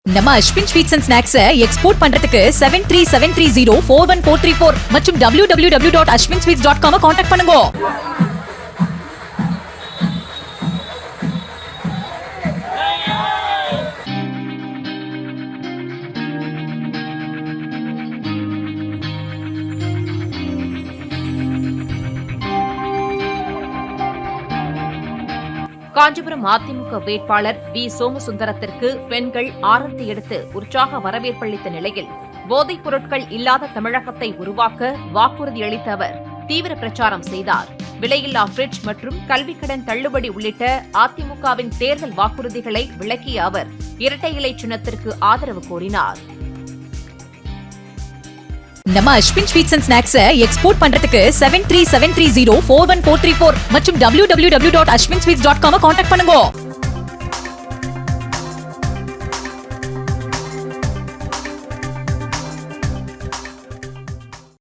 நம்ம Ashwin sweets and snacks export பண்றதுக்கு 7373041434 மற்றும் www.ashwinsweets.com கான்டாக்ட் பண்ணுங்க. காஞ்சிபுரம் அதிமுக வேட்பாளர் வி சோமசுந்தரத்திற்கு பெண்கள் ஆரத்தி எடுத்து உற்சாக வரவேற்பளித்த நிலையில் போதைப் பொருட்கள் இல்லாத தமிழகத்தை உருவாக்க வாக்குறுதியளித்த அவர் தீவிர பிரச்சாரம் செய்தார். விலையில்லா பிரிட்ஜ் மற்றும் கல்விக்கடன் தள்ளுபடி உள்ளிட்ட அதிமுகவின் தேர்தல் வாக்குறுதிகளை விளக்கிய அவர் இரட்டை இலை சின்னத்திற்கு ஆதரவு கோரினார். நம்ம Ashwin sweets and snacks export பண்றதுக்கு 7373041434 மற்றும் www.ashwinsweets.com கான்டாக்ட் பண்ணுங்க.